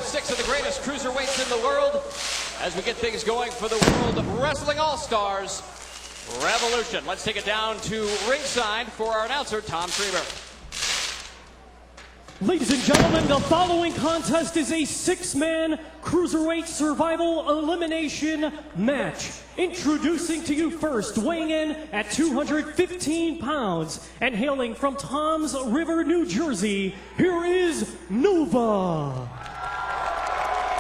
with 6 of the greatest cruiserweights in the world as we get things going for the World Wrestling All-Stars Revolution. Let's take it down to ringside for our announcer, Tom Schreiber. Ladies and gentlemen, the following contest is a 6-man cruiserweight survival elimination match. Introducing to you first, weighing in at 215 pounds and hailing from Toms River, New Jersey, here is Nova.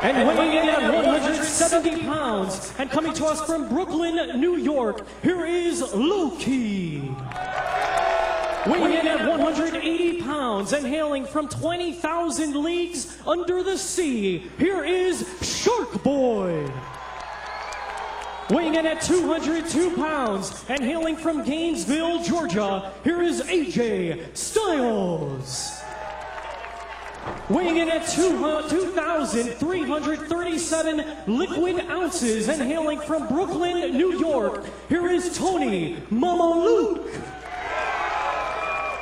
And weighing in at 170 pounds and coming to us from Brooklyn, New York, here is Loki. Weighing in at 180 pounds and hailing from 20,000 leagues under the sea, here is Shark Boy. Weighing in at 202 pounds and hailing from Gainesville, Georgia, here is AJ Styles. Weighing in at 2,337 liquid ounces and hailing from Brooklyn, New York, here is Tony Mamaluke.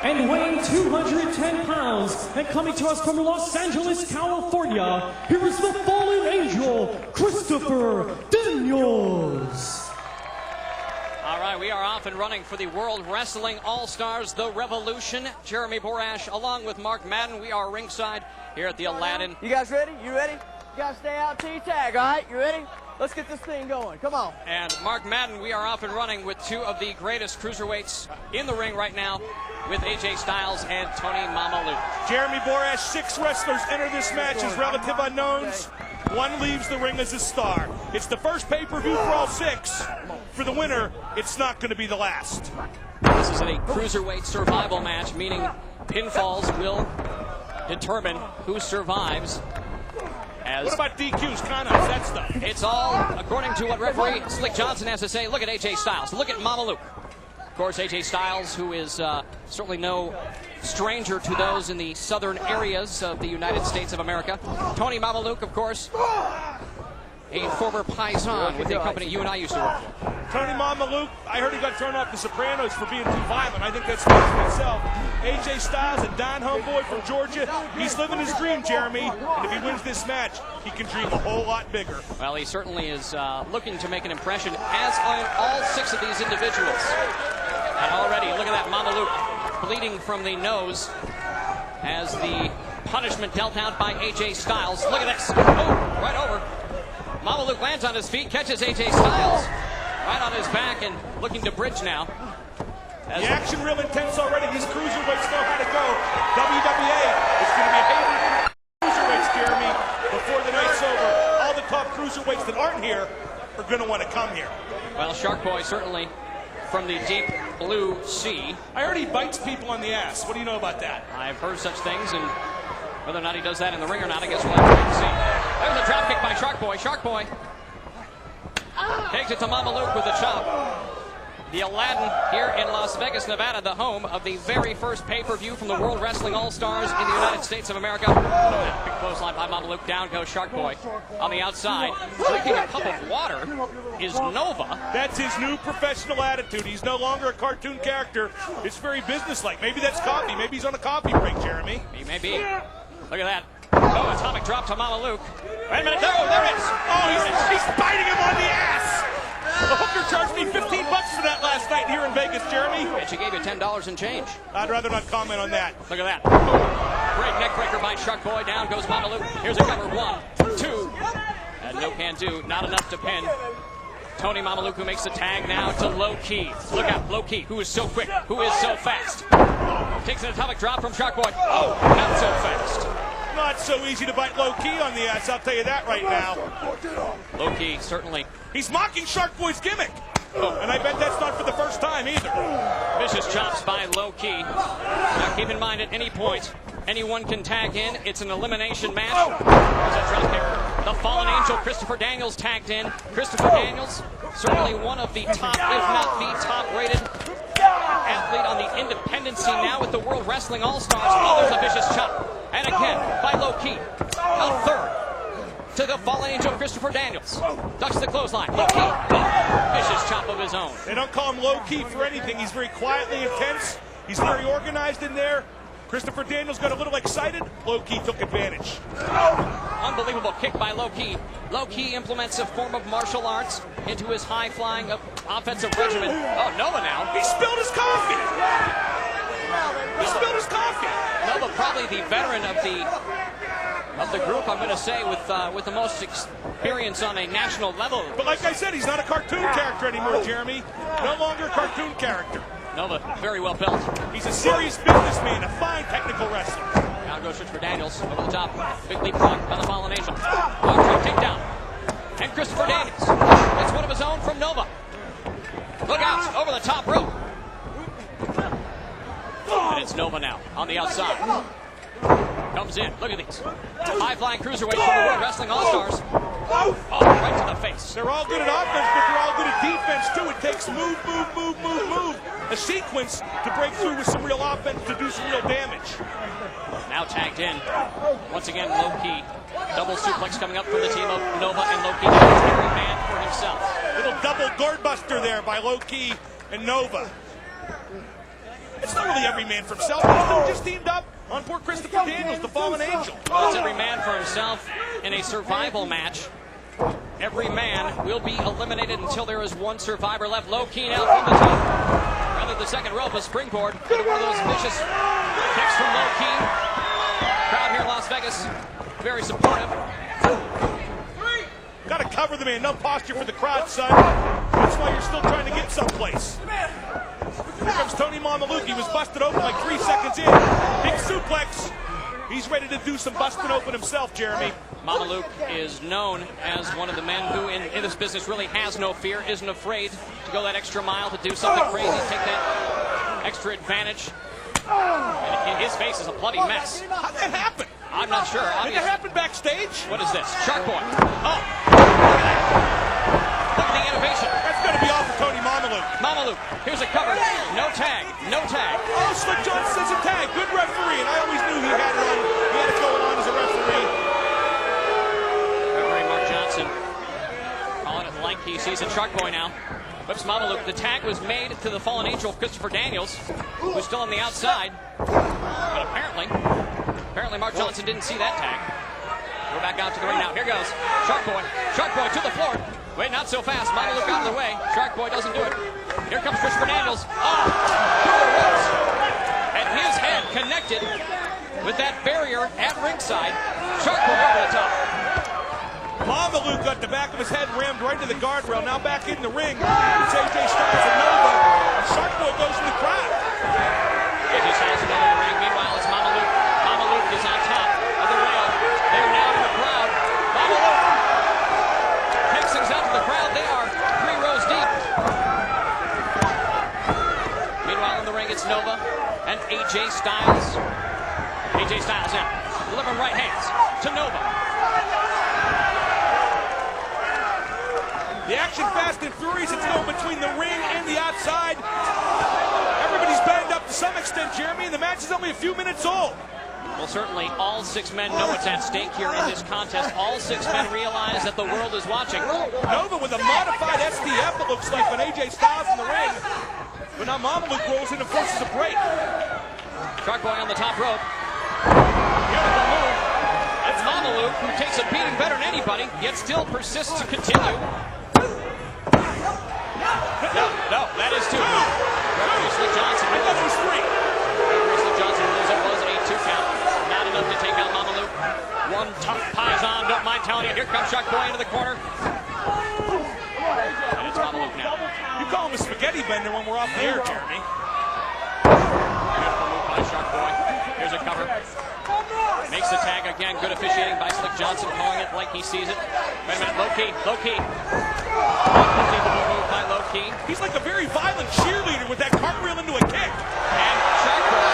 And weighing 210 pounds and coming to us from Los Angeles, California, here is the fallen angel, Christopher Daniels. All right, we are off and running for the World Wrestling All-Stars, The Revolution. Jeremy Borash, along with Mark Madden. We are ringside here at the Aladdin. You guys ready? You ready? You guys stay out till you tag, all right? You ready? Let's get this thing going. Come on. And Mark Madden, we are off and running with 2 of the greatest cruiserweights in the ring right now with AJ Styles and Tony Mamaluke. Jeremy Borash, 6 wrestlers enter this match as relative unknowns. 1 leaves the ring as a star. It's the first pay-per-view for all 6. For the winner, it's not going to be the last. This is a cruiserweight survival match, meaning pinfalls will determine who survives. What about DQs, countouts, that stuff? It's all according to what referee Slick Johnson has to say. Look at AJ Styles. Look at Mamaluke. Of course, AJ Styles, who is certainly no stranger to those in the southern areas of the United States of America. Tony Mamaluke, of course, a former paisan with the company you and I used to work for. Tony Mamaluke, I heard he got thrown off The Sopranos for being too violent. I think that speaks for itself. AJ Styles, a Don homeboy from Georgia. He's living his dream, Jeremy. And if he wins this match, he can dream a whole lot bigger. Well, he certainly is looking to make an impression, as on all 6 of these individuals. And already, look at that, Mamaluke bleeding from the nose as the punishment dealt out by AJ Styles. Look at this. Oh, right over. Mamaluke lands on his feet, catches AJ Styles right on his back and looking to bridge now. The action real intense already. These cruiserweights know how to go. WWA is going to be hating cruiserweights, Jeremy, before the night's over. All the top cruiserweights that aren't here are going to want to come here. Well, Shark Boy certainly from the deep blue sea. I heard he bites people on the ass. What do you know about that? I've heard such things, and whether or not he does that in the ring or not, I guess we'll have to wait and see. There's a drop kick by Shark Boy. Shark Boy takes it to Mamaluke with a chop. The Aladdin here in Las Vegas, Nevada, the home of the very first pay-per-view from the World Wrestling All-Stars in the United States of America. Big clothesline by Mamaluke. Down goes Shark Boy. On the outside, drinking a cup of water is Nova. That's his new professional attitude. He's no longer a cartoon character. It's very businesslike. Maybe that's coffee. Maybe he's on a coffee break, Jeremy. He may be. Look at that. Oh, atomic drop to Mamaluke. Wait a minute. No, there it is. Oh, he's biting him on the ass. The hooker charged me $15 for that last night here in Vegas, Jeremy. And she gave you $10 and change. I'd rather not comment on that. Look at that. Great neck breaker by Shark Boy. Down goes Mamaluke. Here's a cover. 1, 2. And no can do. Not enough to pin. Tony Mamaluke, who makes the tag now to Low Key. Look out, Low Key, who is so quick, who is so fast. Takes an atomic drop from Shark Boy. Oh, not so fast. Not so easy to bite Low Key on the ass, I'll tell you that right now. Low Key, certainly. He's mocking Shark Boy's gimmick. Oh, and I bet that's not for the first time either. Vicious chops by Low Key. Now keep in mind, at any point, anyone can tag in. It's an elimination match. There's a drop kick. The fallen angel, Christopher Daniels, tagged in. Christopher Daniels, certainly one of the top, if not the top-rated athlete on the independency now with the World Wrestling All-Stars. Oh, there's a vicious chop. And again, by Low Key. A third to the fallen angel, Christopher Daniels. Ducks the clothesline. Low Key. Oh, vicious chop of his own. They don't call him Low Key for anything. He's very quietly intense. He's very organized in there. Christopher Daniels got a little excited. Low-key took advantage. Unbelievable kick by Low-key. Low-key implements a form of martial arts into his high-flying offensive regimen. Oh, Nova now. He spilled his coffee. He spilled his coffee. Nova probably the veteran of the group, I'm going to say, with the most experience on a national level. But like I said, he's not a cartoon character anymore, Jeremy. No longer a cartoon character. Nova, very well built. He's a serious businessman, a fine technical wrestler. Now goes for Daniels over the top. Big leapfrog by the Fallen Angel. Long takedown. And Christopher Daniels. It's one of his own from Nova. Look out, over the top rope. And it's Nova now on the outside. Comes in. Look at these. High-flying cruiserweights from the World Wrestling All-Stars. Oh, right to the face. They're all good at offense, but they're all good at defense, too. It takes move, a sequence to break through with some real offense to do some real damage. Now tagged in. Once again, Low-key. Double suplex coming up from the team of Nova and Low-key. Every man for himself. Little double guard buster there by Low-key and Nova. It's not really every man for himself. They just teamed up on poor Christopher Daniels, the Fallen Angel. Well, it's every man for himself in a survival match. Every man will be eliminated until there is one survivor left. Low-key now from the top. Rather the second rope, a springboard. One of those vicious kicks from Low-key. Crowd here in Las Vegas, very supportive. Got to cover the man. No posture for the crowd, son. That's why you're still trying to get someplace. Here comes Tony Mamaluke. He was busted open like 3 seconds in. Big suplex. He's ready to do some busting open himself, Jeremy. Mamaluke is known as one of the men who in this business really has no fear, isn't afraid to go that extra mile, to do something crazy, take that extra advantage. And his face is a bloody mess. How'd that happen? I'm not sure. Did that happen backstage? What is this? Shark Boy. Oh, look at that. Look at the innovation. That's going to be all for Tony Mamaluke. Mamaluke, here's a cover. No tag. No tag. Oh, Slick Johnson says a tag. Good referee, and I always knew he had it going on as a referee. Referee Mark Johnson calling it like he sees it. Shark Boy now. Whips Mamaluke. The tag was made to the Fallen Angel, Christopher Daniels, who's still on the outside. But apparently Mark Johnson didn't see that tag. We're back out to the ring now. Here goes Shark Boy. Shark Boy to the floor. Wait, not so fast. Mamaluke out of the way. Shark Boy doesn't do it. Here comes Christopher Daniels. Oh, through the ropes. And his head connected with that barrier at ringside. Shark Boy over the top. Mamaluke got the back of his head rammed right to the guardrail. Now back in the ring. It's AJ Styles and Nova. And Shark Boy goes to the crowd. AJ Styles in the ring. Meanwhile, it's Mamaluke. Mamaluke is on top of the rail. They're now in the crowd. Mamaluke takes things out to the crowd. They are 3 rows deep. Meanwhile, in the ring, it's Nova and AJ Styles. AJ Styles now delivering right hands to Nova. The action fast and furious. It's going between the ring and the outside. Everybody's banged up to some extent, Jeremy, and the match is only a few minutes old. Well, certainly all 6 men know what's at stake here in this contest. All 6 men realize that the world is watching. Nova with a modified STF, it looks like, on AJ Styles in the ring. But now Mamaluke rolls in and forces a break. Shark Boy on the top rope. Beautiful move. It's Mamaluke, who takes a beating better than anybody, yet still persists to continue. No, that is 2. Referee Slick Johnson. I thought it was 3. Referee Slick Johnson rules it was a 2 count. Not enough to take out Mamaluke. One tough Paisan, don't mind telling you. Here comes Shark Boy into the corner. And it's Mamaluke now. You call him a spaghetti bender when we're off the air, Jeremy. Beautiful move by Shark Boy. Here's a cover. Makes the tag again. Good officiating by Slick Johnson, calling it like he sees it. Wait a minute, Low-key. Unbelievable move by Low-key. He's like a very violent cheerleader with that cartwheel into a kick. And Shark Boy.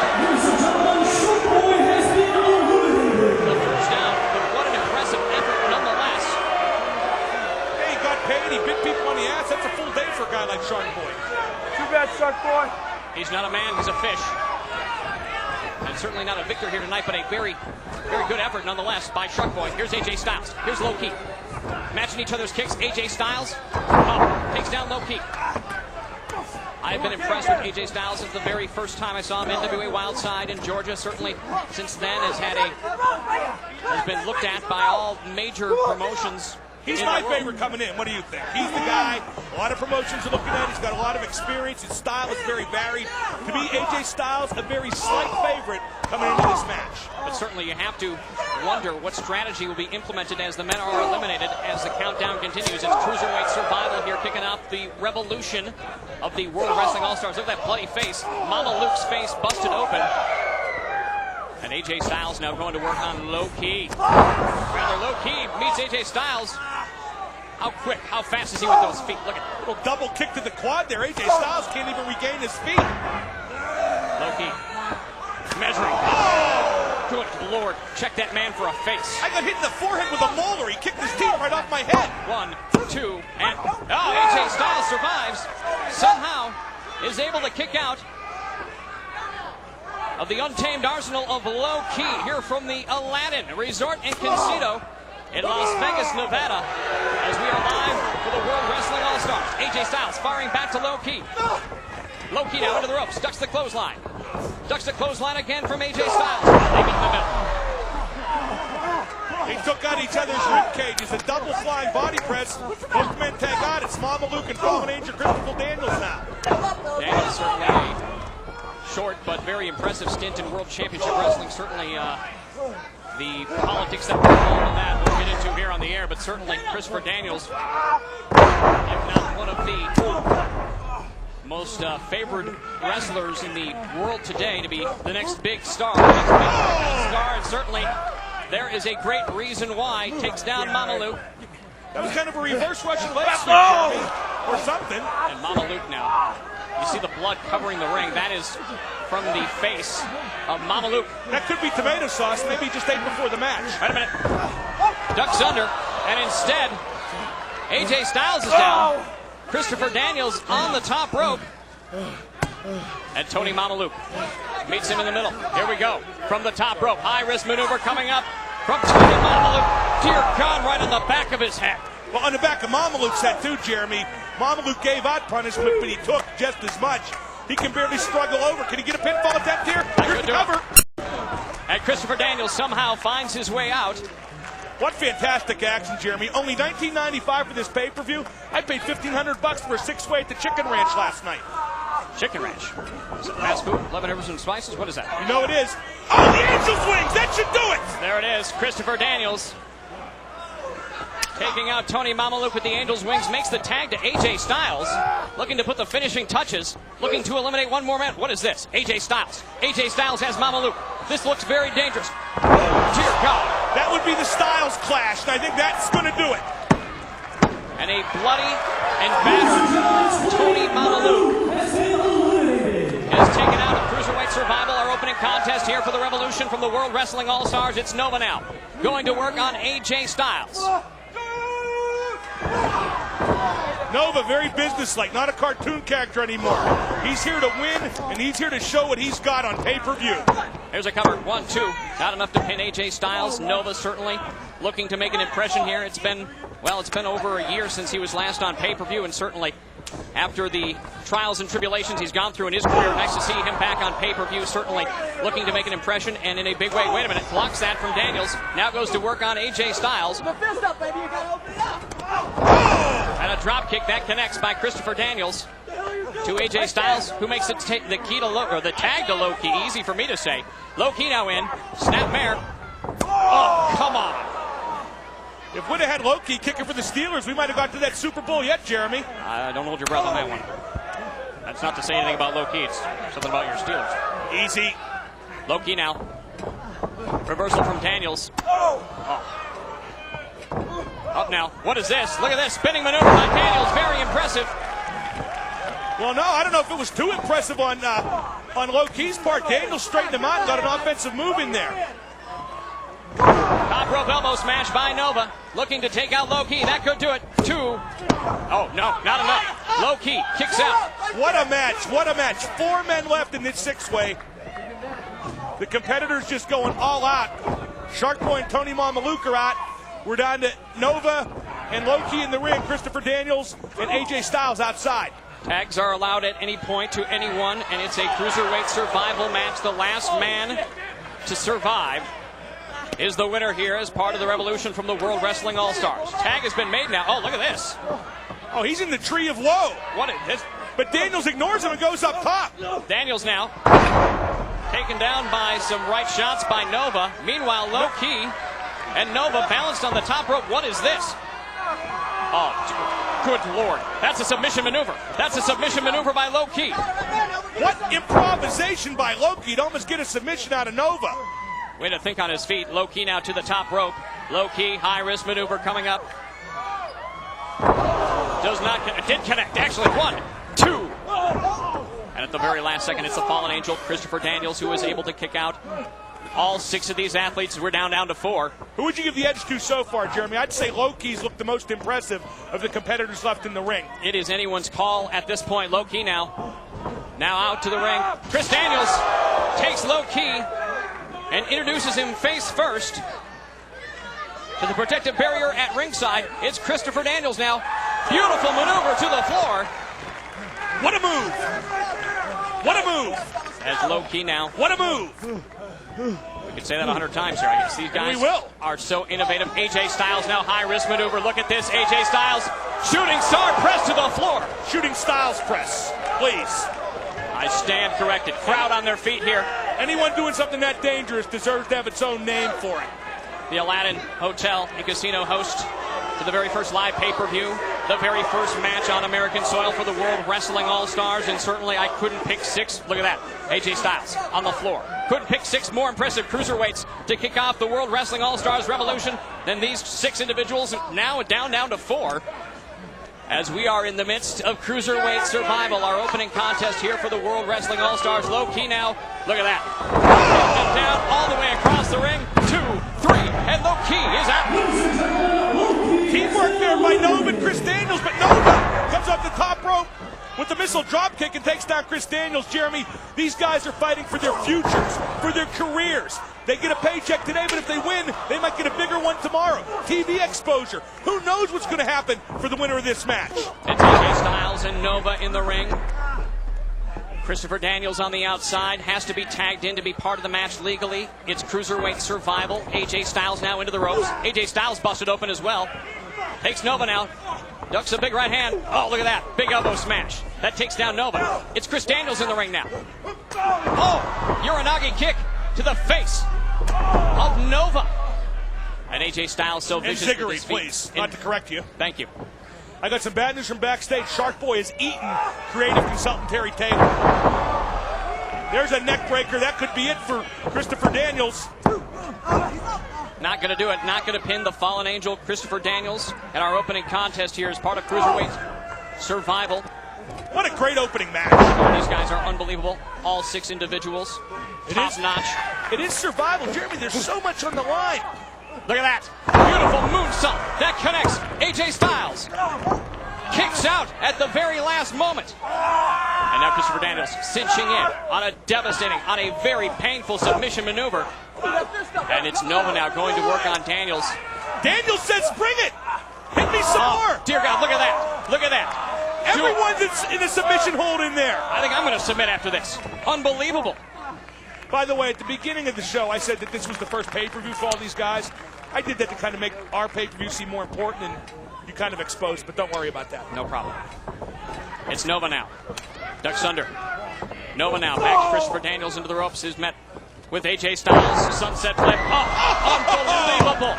The first down, but what an impressive effort nonetheless. Hey, he got paid. He bit people on the ass. That's a full day for a guy like Shark Boy. Too bad, Shark Boy. He's not a man, he's a fish. And certainly not a victor here tonight, but a very, very good effort nonetheless by Shark Boy. Here's AJ Styles. Here's Low-key. Matching each other's kicks. AJ Styles takes down Low-key. I've been impressed with AJ Styles since the very first time I saw him in NWA Wildside in Georgia. Certainly since then has been looked at by all major promotions. He's my favorite coming in. What do you think? He's the guy. A lot of promotions are looking at. He's got a lot of experience. His style is very varied. To me, AJ Styles, a very slight favorite coming into this match. But certainly you have to wonder what strategy will be implemented as the men are eliminated as the countdown continues. It's Cruiserweight Survival here kicking off the revolution of the World Wrestling All-Stars. Look at that bloody face. Mamaluke's face busted open. And AJ Styles now going to work on Low Ki. Rather, Low Ki meets AJ Styles. How quick, how fast is he with those feet? Look at a little double kick to the quad there. AJ Styles can't even regain his feet. Low Ki measuring. Oh! Good Lord, check that man for a face. I got hit in the forehead with a molar. He kicked his teeth right off my head. 1, 2, and AJ Styles survives. Somehow is able to kick out of the untamed arsenal of Low Ki here from the Aladdin Resort and Casino in Las Vegas, Nevada, as we are live for the World Wrestling All-Stars. AJ Styles firing back to Low Ki. Low Ki now into the ropes, ducks the clothesline. Ducks the clothesline again from AJ Styles. They meet in the middle. They took out each other's rib cages. A double flying body press. Both men tag out. It's Mamaluke and Fallen Angel Christopher Daniels now. Daniels certainly a short but very impressive stint in World Championship Wrestling. Certainly the politics that were involved in that we'll get into here on the air, but certainly Christopher Daniels, if not one of the most favored wrestlers in the world today to be the next big star. And certainly there is a great reason why. Takes down Mamaluke. That was kind of a reverse Russian leg sweep, Jeremy, or something. And Mamaluke now. You see the blood covering the ring. That is from the face of Mamaluke. That could be tomato sauce. Maybe he just ate before the match. Wait a minute. Ducks under, and instead, AJ Styles is down. Christopher Daniels on the top rope. And Tony Mamaluke meets him in the middle. Here we go. From the top rope. High-risk maneuver coming up from Tony Mamaluke. Dear God, right on the back of his head. Well, on the back of Mamaluke's head, too, Jeremy. Mamaluke gave out punishment, but he took just as much. He can barely struggle over. Can he get a pinfall attempt here? Here's the cover. And Christopher Daniels somehow finds his way out. What fantastic action, Jeremy. Only $19.95 for this pay-per-view. I paid $1,500 for a six-way at the Chicken Ranch last night. Chicken Ranch. Is it fast food? 11 herbs and spices? What is that? You know it is. Oh, the Angel's Wings! That should do it! There it is. Christopher Daniels taking out Tony Mamaluke with the Angel's Wings. Makes the tag to AJ Styles. Looking to put the finishing touches. Looking to eliminate one more man. What is this? AJ Styles. AJ Styles has Mamaluke. This looks very dangerous. Dear God. That would be the Styles clash, and I think that's going to do it. And a bloody and battered Tony Mamaluke has taken out of Cruiserweight Survival, our opening contest here for the Revolution from the World Wrestling All-Stars. It's Nova now, going to work on AJ Styles. Nova, very businesslike, not a cartoon character anymore. He's here to win, and he's here to show what he's got on pay-per-view. Here's a cover, 1, 2. Not enough to pin AJ Styles. Nova certainly looking to make an impression here. It's been over a year since he was last on pay-per-view, and certainly after the trials and tribulations he's gone through in his career, nice to see him back on pay-per-view, certainly looking to make an impression, and in a big way. Wait a minute, blocks that from Daniels. Now goes to work on AJ Styles. The fist up, baby, you gotta open it up. And a drop kick that connects by Christopher Daniels to AJ Styles, who makes it the key to the tag to Low Ki. Easy for me to say. Low Ki now in. Snapmare. Oh, come on. If we'd have had Low Ki kicking for the Steelers, we might have got to that Super Bowl yet, Jeremy. Don't hold your breath on that one. That's not to say anything about Low Ki. It's something about your Steelers. Easy. Low Ki now. Reversal from Daniels. Oh. Up now. What is this? Look at this. Spinning maneuver by Daniels. Very impressive. Well, no, I don't know if it was too impressive on Low Ki's part. Daniels straightened him out and got an offensive move in there. Top rope elbow smash by Nova. Looking to take out Low Ki. That could do it. 2. Oh, no, not enough. Low Ki kicks out. What a match. What a match. 4 men left in this six-way. The competitors just going all out. Shark Boy and Tony Mamaluke are out. We're down to Nova and Low Ki in the ring. Christopher Daniels and AJ Styles outside. Tags are allowed at any point to anyone, and it's a cruiserweight survival match. The last man to survive is the winner here as part of the revolution from the World Wrestling All-Stars. Tag has been made now. Oh, look at this. Oh, he's in the tree of woe. What is this? But Daniels ignores him and goes up top. Daniels now taken down by some right shots by Nova. Meanwhile, low key, and Nova balanced on the top rope. What is this? Oh, good Lord. That's a submission maneuver. That's a submission maneuver by low key. What improvisation by Loki to almost get a submission out of Nova. Way to think on his feet. Low key now to the top rope. Low key, high risk maneuver coming up. Does not, did connect. Actually, 1, 2. And at the very last second, it's the fallen angel, Christopher Daniels, who is able to kick out all 6 of these athletes. We're down to 4. Who would you give the edge to so far, Jeremy? I'd say Loki's looked the most impressive of the competitors left in the ring. It is anyone's call at this point. Low key now. Now out to the ring. Chris Daniels takes low key and introduces him face first to the protective barrier at ringside. It's Christopher Daniels now. Beautiful maneuver to the floor. What a move! What a move! As low key now. What a move! We could say that 100 times here. I guess these guys are so innovative. AJ Styles now high risk maneuver. Look at this. AJ Styles shooting star press to the floor. Shooting Styles press, please. I stand corrected. Crowd on their feet here. Anyone doing something that dangerous deserves to have its own name for it. The Aladdin Hotel and Casino host for the very first live pay-per-view, the very first match on American soil for the World Wrestling All-Stars, and certainly I couldn't pick 6. Look at that. AJ Styles on the floor. Couldn't pick 6 more impressive cruiserweights to kick off the World Wrestling All-Stars revolution than these 6 individuals. Now down to 4. As we are in the midst of Cruiserweight Survival, our opening contest here for the World Wrestling All-Stars. Low key now. Look at that. Down all the way across the ring. 2, 3, and low key is out. Teamwork there by Nova and Chris Daniels, but Nova comes up the top rope with the missile drop kick and takes down Chris Daniels. Jeremy, these guys are fighting for their futures, for their careers. They get a paycheck today, but if they win, they might get a bigger one tomorrow. TV exposure. Who knows what's going to happen for the winner of this match? It's AJ Styles and Nova in the ring. Christopher Daniels on the outside has to be tagged in to be part of the match legally. It's Cruiserweight Survival. AJ Styles now into the ropes. AJ Styles busted open as well. Takes Nova now. Ducks a big right hand. Oh, look at that. Big elbow smash. That takes down Nova. It's Chris Daniels in the ring now. Oh, Uranagi kick to the face of Nova. And AJ Styles so vicious with his feet. Please, not to correct you. Thank you. I got some bad news from backstage. Shark Boy has eaten creative consultant Terry Taylor. There's a neck breaker. That could be it for Christopher Daniels. Not going to do it. Not going to pin the fallen angel Christopher Daniels in our opening contest here as part of Cruiserweight Survival. What a great opening match. These guys are unbelievable. All 6 individuals. Top notch. It is Survival. Jeremy, there's so much on the line. Look at that. Beautiful moonsault. That connects. AJ Styles kicks out at the very last moment. And now Christopher Daniels cinching in on a devastating, on a very painful submission maneuver. And it's Nova now going to work on Daniels. Daniels says, bring it. Hit me some more. Dear God, look at that. Look at that. Everyone's in a submission hold in there. I think I'm going to submit after this. Unbelievable. By the way, at the beginning of the show, I said that this was the first pay-per-view for all these guys. I did that to kind of make our pay-per-view seem more important, and you kind of exposed, but don't worry about that. No problem. It's Nova now. Ducks under. Nova now. Back to Christopher Daniels into the ropes. Is met with AJ Styles. Sunset flip. Oh, unbelievable.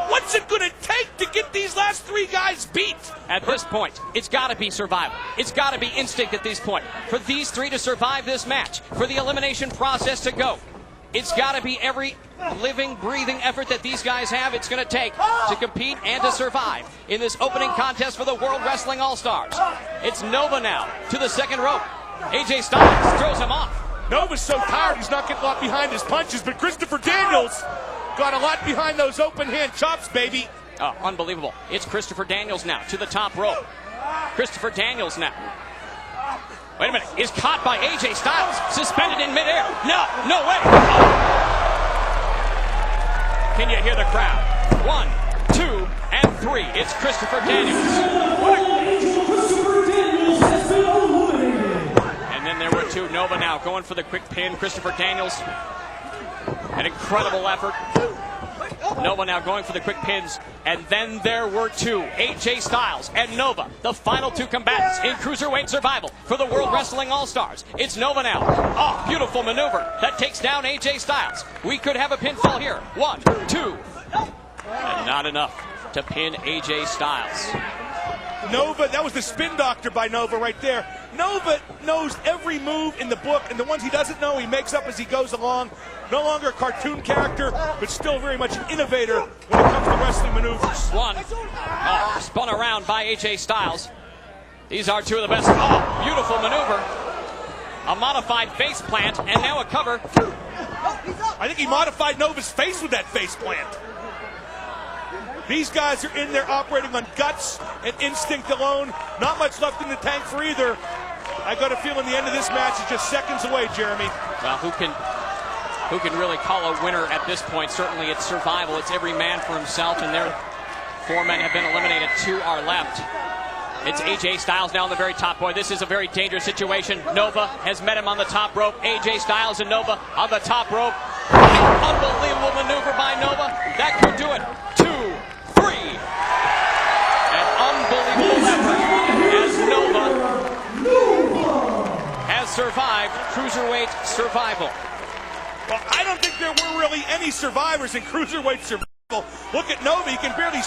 What's it going to take to get these last 3 guys beat? At this point, it's got to be survival. It's got to be instinct at this point. For these 3 to survive this match, for the elimination process to go, it's got to be every living, breathing effort that these guys have it's going to take to compete and to survive in this opening contest for the World Wrestling All-Stars. It's Nova now to the second rope. AJ Styles throws him off. Nova's so tired he's not getting a lot behind his punches, but Christopher Daniels got a lot behind those open hand chops, baby. Oh, unbelievable. It's Christopher Daniels now to the top rope. Christopher Daniels now. Wait a minute. Is caught by AJ Styles. Suspended in midair. No way. Oh. Can you hear the crowd? 1, 2, and 3. It's Christopher Daniels. 2. Nova now going for the quick pin. Christopher Daniels, an incredible effort. Nova now going for the quick pins. And then there were 2. AJ Styles and Nova, the final 2 combatants in Cruiserweight Survival for the World Wrestling All-Stars. It's Nova now. Oh, beautiful maneuver that takes down AJ Styles. We could have a pinfall here. 1, 2. And not enough to pin AJ Styles. Nova, that was the spin doctor by Nova right there. Nova knows every move in the book, and the ones he doesn't know, he makes up as he goes along. No longer a cartoon character, but still very much an innovator when it comes to wrestling maneuvers. 1. Oh, spun around by AJ Styles. These are 2 of the best. Oh, beautiful maneuver. A modified face plant, and now a cover. I think he modified Nova's face with that face plant. These guys are in there operating on guts and instinct alone. Not much left in the tank for either. I got a feeling the end of this match is just seconds away, Jeremy. Well, who can really call a winner at this point? Certainly it's survival. It's every man for himself, and their 4 men have been eliminated. 2 are left. It's AJ Styles now on the very top. Boy, this is a very dangerous situation. Nova has met him on the top rope. AJ Styles and Nova on the top rope. Unbelievable maneuver by Nova. That could do it. 2, 3. An unbelievable effort as Nova has survived Cruiserweight Survival. Well, I don't think there were really any survivors in Cruiserweight Survival. Look at Nova. He can barely